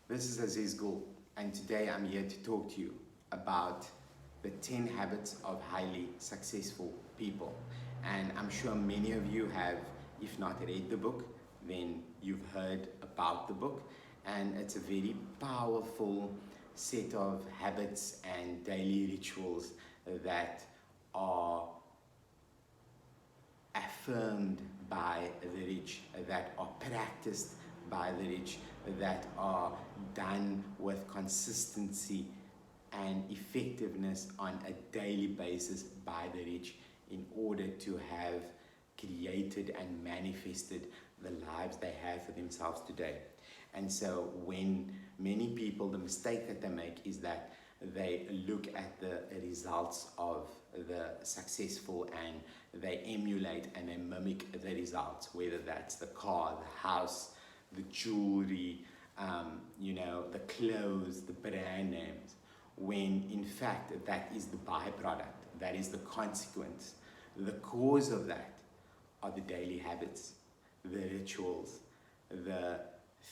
This is Aziz Gool, and today I'm here to talk to you about the 10 habits of highly successful people. And I'm sure many of you have, if not read the book, then you've heard about the book. And it's a very powerful set of habits and daily rituals that are affirmed by the rich, that are practiced by the rich, that are done with consistency and effectiveness on a daily basis by the rich in order to have created and manifested the lives they have for themselves today. And so when many people, the mistake that they make is that they look at the results of the successful and they emulate and they mimic the results, whether that's the car, the house, the jewelry, the clothes, the brand names, when in fact that is the byproduct, that is the consequence. The cause of that are the daily habits, the rituals, the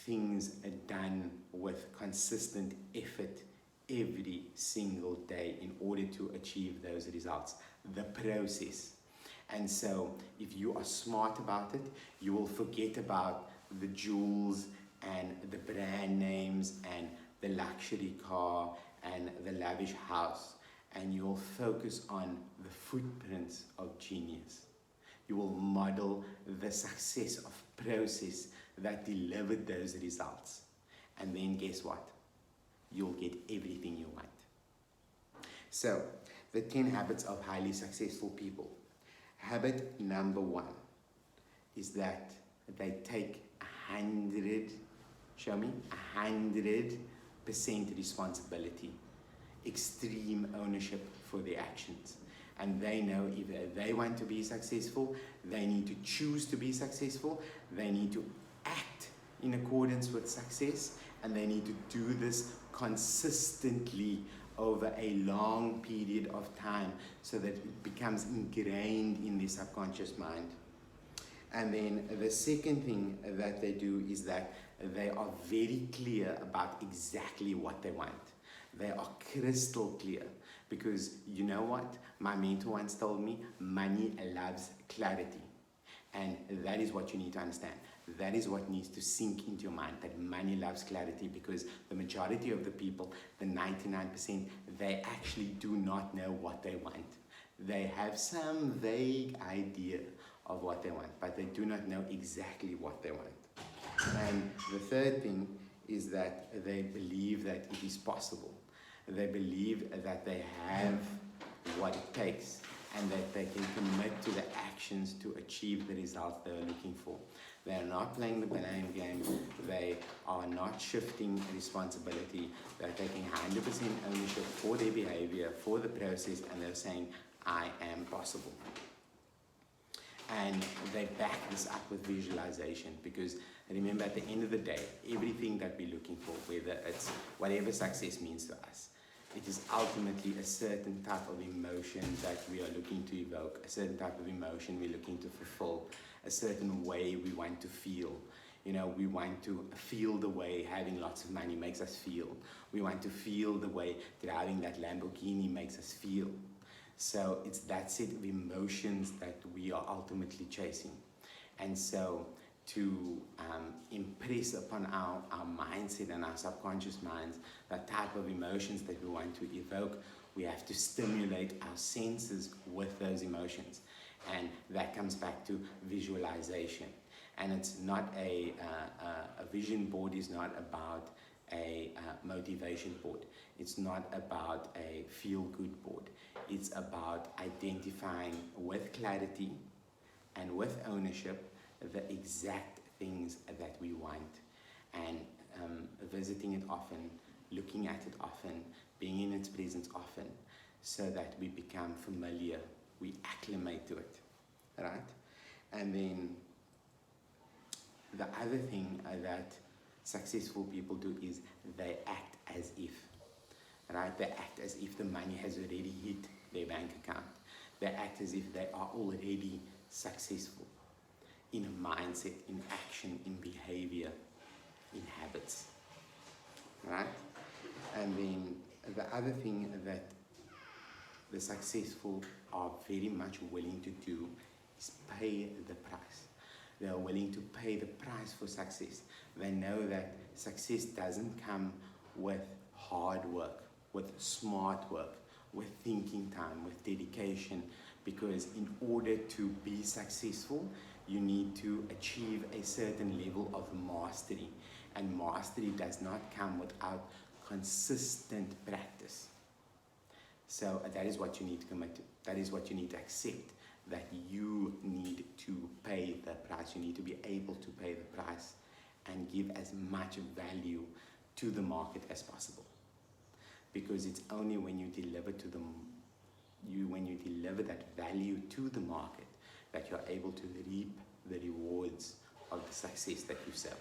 things done with consistent effort every single day in order to achieve those results, the process. And so if you are smart about it, you will forget about the jewels and the brand names and the luxury car and the lavish house, and you'll focus on the footprints of genius. You will model the success of process that delivered those results. And then guess what? You'll get everything you want. So, the 10 habits of highly successful people. Habit number 1 is that they take 100% responsibility, extreme ownership for their actions. And they know if they want to be successful, they need to choose to be successful, they need to act in accordance with success, and they need to do this consistently over a long period of time so that it becomes ingrained in their subconscious mind. And then the second thing that they do is that they are very clear about exactly what they want. They are crystal clear, because you know what? My mentor once told me, money loves clarity. And that is what you need to understand. That is what needs to sink into your mind, that money loves clarity, because the majority of the people, the 99%, they actually do not know what they want. They have some vague idea of what they want, but they do not know exactly what they want. And the third thing is that they believe that it is possible. They believe that they have what it takes and that they can commit to the actions to achieve the results they are looking for. They are not playing the blame game. They are not shifting responsibility. They're taking 100% ownership for their behavior, for the process, and they're saying, I am possible. And they back this up with visualization, because remember, at the end of the day, everything that we're looking for, whether it's whatever success means to us, it is ultimately a certain type of emotion that we are looking to evoke, a certain type of emotion we're looking to fulfill, a certain way we want to feel. We want to feel the way having lots of money makes us feel. We want to feel the way driving that Lamborghini makes us feel. So it's that set of emotions that we are ultimately chasing. And so to impress upon our mindset and our subconscious minds the type of emotions that we want to evoke, we have to stimulate our senses with those emotions. And that comes back to visualization. And it's not a vision board is not about a motivation board. It's not about a feel-good board. It's about identifying with clarity and with ownership the exact things that we want, and visiting it often, looking at it often, being in its presence often, so that we become familiar, we acclimate to it, right? And then the other thing that successful people do is they act as if, right? They act as if the money has already hit their bank account. They act as if they are already successful in mindset, in action, in behavior, in habits. right? And then the other thing that the successful are very much willing to do is pay the price. They are willing to pay the price for success. They know that success doesn't come with hard work, with smart work, with thinking time, with dedication, because in order to be successful, you need to achieve a certain level of mastery. And mastery does not come without consistent practice. So that is what you need to commit to. That is what you need to accept, that you need to pay the price. You need to be able to pay the price and give as much value to the market as possible. Because it's only when you deliver to when you deliver that value to the market that you're able to reap the rewards of the success that you sell.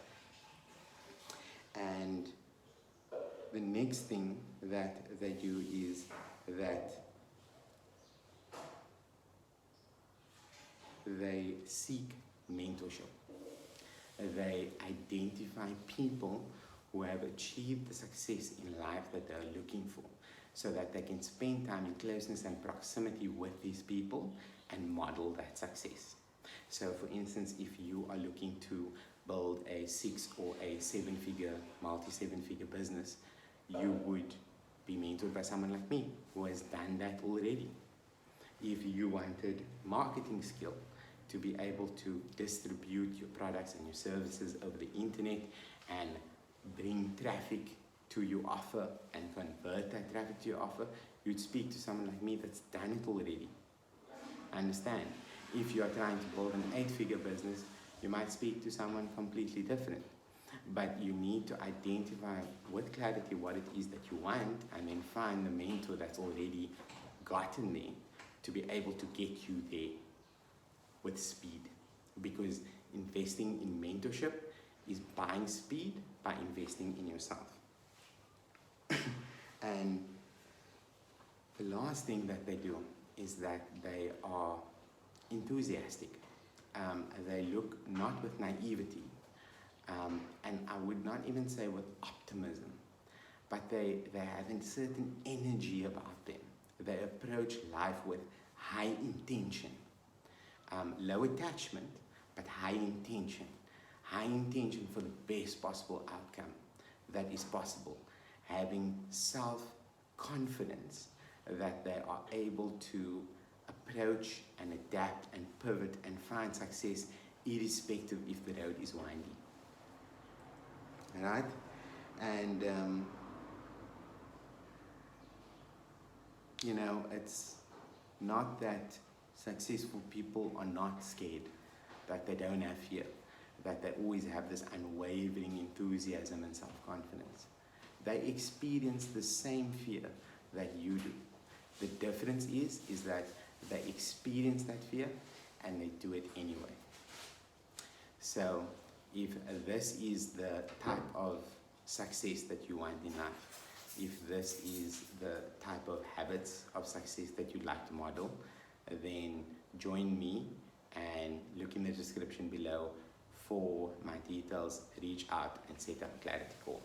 And the next thing that they do is that they seek mentorship. They identify people who have achieved the success in life that they're looking for, so that they can spend time in closeness and proximity with these people and model that success. So for instance, if you are looking to build a 6 or a 7-figure, multi-7-figure business, you would be mentored by someone like me who has done that already. If you wanted marketing skill to be able to distribute your products and your services over the internet and bring traffic to your offer and convert that traffic to your offer, you'd speak to someone like me that's done it already. Understand? If you are trying to build an 8-figure business, you might speak to someone completely different. But you need to identify with clarity what it is that you want, and then find the mentor that's already gotten there to be able to get you there with speed. Because investing in mentorship is buying speed by investing in yourself. And the last thing that they do is that they are enthusiastic. They look not with naivety, and I would not even say with optimism, but they have a certain energy about them. They approach life with high intention, low attachment, but high intention. High intention for the best possible outcome that is possible. Having self-confidence that they are able to approach and adapt and pivot and find success irrespective if the road is windy. Right? And it's not that successful people are not scared, that they don't have fear, that they always have this unwavering enthusiasm and self-confidence. They experience the same fear that you do. The difference is that they experience that fear and they do it anyway. So if this is the type of success that you want in life, if this is the type of habits of success that you'd like to model, then join me and look in the description below for my details, reach out and set up a clarity call.